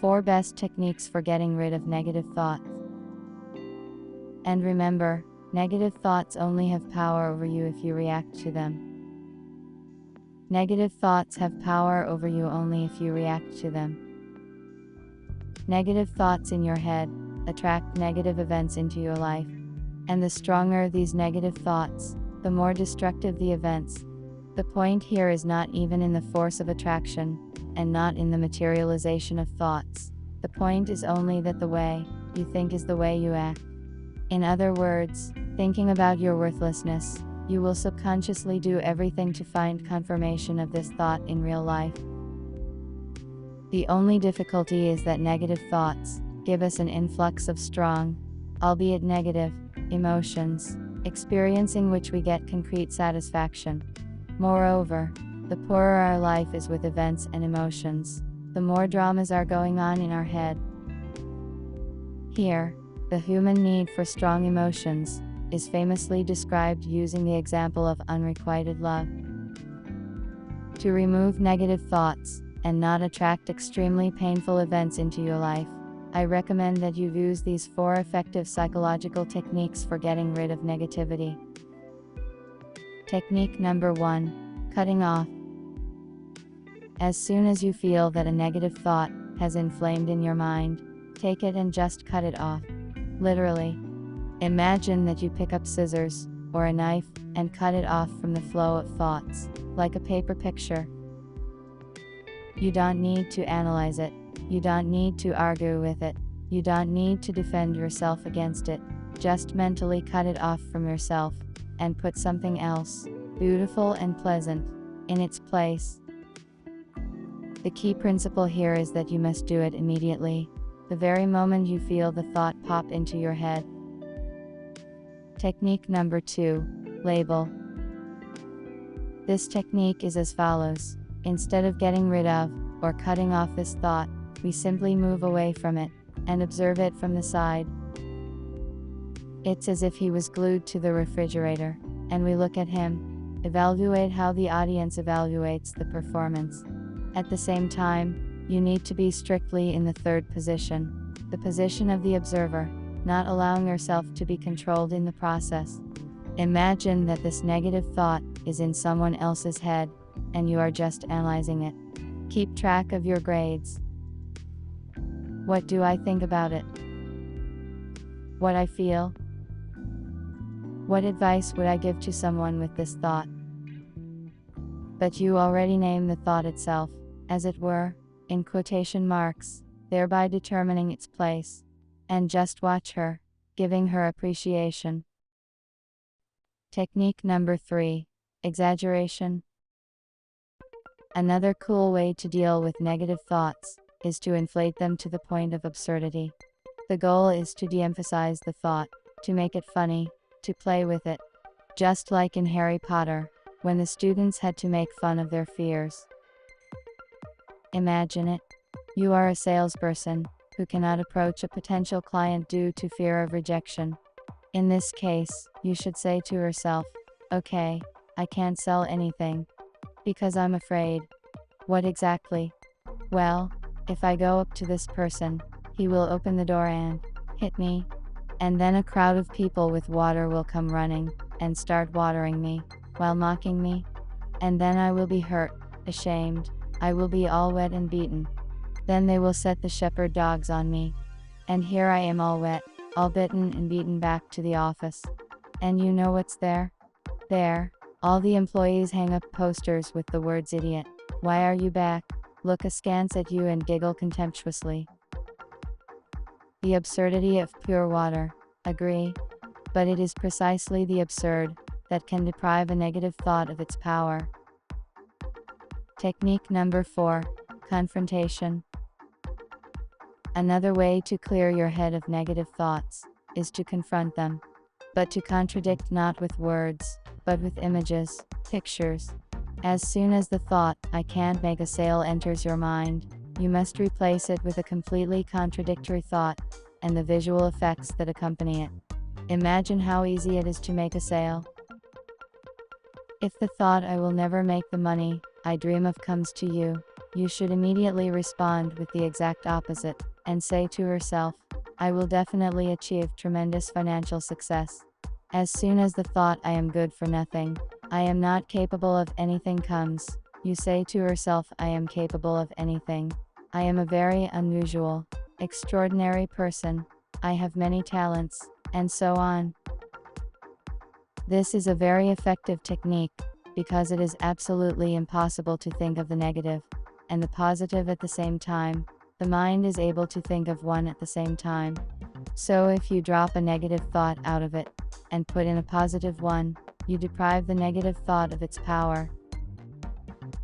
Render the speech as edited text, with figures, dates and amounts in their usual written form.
4 best techniques for getting rid of negative thoughts. And remember, negative thoughts only have power over you if you react to them. Negative thoughts have power over you only if you react to them. Negative thoughts in your head attract negative events into your life. And the stronger these negative thoughts, the more destructive the events. The point here is not even in the force of attraction, and not in the materialization of thoughts. The point is only that the way you think is the way you act. In other words, thinking about your worthlessness, you will subconsciously do everything to find confirmation of this thought in real life. The only difficulty is that negative thoughts give us an influx of strong, albeit negative, emotions, experiencing which we get concrete satisfaction. Moreover, the poorer our life is with events and emotions, the more dramas are going on in our head. Here, the human need for strong emotions is famously described using the example of unrequited love. To remove negative thoughts and not attract extremely painful events into your life, I recommend that you use these 4 effective psychological techniques for getting rid of negativity. Technique number 1. Cutting off. As soon as you feel that a negative thought has inflamed in your mind, take it and just cut it off. Literally. Imagine that you pick up scissors or a knife and cut it off from the flow of thoughts, like a paper picture. You don't need to analyze it. You don't need to argue with it. You don't need to defend yourself against it. Just mentally cut it off from yourself and put something else, beautiful and pleasant, in its place. The key principle here is that you must do it immediately, the very moment you feel the thought pop into your head. Technique number 2. Label. This technique is as follows. Instead of getting rid of, or cutting off this thought, we simply move away from it, and observe it from the side. It's as if he was glued to the refrigerator, and we look at him. Evaluate how the audience evaluates the performance. At the same time, you need to be strictly in the 3rd position, the position of the observer, not allowing yourself to be controlled in the process. Imagine that this negative thought is in someone else's head, and you are just analyzing it. Keep track of your grades. What do I think about it? What I feel? What advice would I give to someone with this thought? But you already name the thought itself, as it were, in quotation marks, thereby determining its place. And just watch her, giving her appreciation. Technique number 3. Exaggeration. Another cool way to deal with negative thoughts is to inflate them to the point of absurdity. The goal is to de-emphasize the thought, to make it funny, to play with it. Just like in Harry Potter, when the students had to make fun of their fears. Imagine it. You are a salesperson who cannot approach a potential client due to fear of rejection. In this case, you should say to yourself, okay, I can't sell anything. Because I'm afraid. What exactly? Well, if I go up to this person, he will open the door and hit me. And then a crowd of people with water will come running and start watering me, while mocking me. And then I will be hurt, ashamed, I will be all wet and beaten. Then they will set the shepherd dogs on me. And here I am all wet, all bitten and beaten back to the office. And you know what's there? There, all the employees hang up posters with the words idiot, why are you back, look askance at you and giggle contemptuously. The absurdity of pure water, agree, but it is precisely the absurd that can deprive a negative thought of its power. Technique number 4. Confrontation. Another way to clear your head of negative thoughts is to confront them, but to contradict not with words, but with images, pictures. As soon as the thought, I can't make a sale, enters your mind, you must replace it with a completely contradictory thought, and the visual effects that accompany it. Imagine how easy it is to make a sale. If the thought I will never make the money I dream of comes to you, You should immediately respond with the exact opposite, and say to yourself, I will definitely achieve tremendous financial success. As soon as the thought I am good for nothing, I am not capable of anything comes, you say to yourself, I am capable of anything. I am a very unusual, extraordinary person. I have many talents, and so on. This is a very effective technique, because it is absolutely impossible to think of the negative and the positive at the same time. The mind is able to think of one at the same time. So if you drop a negative thought out of it, and put in a positive one, you deprive the negative thought of its power.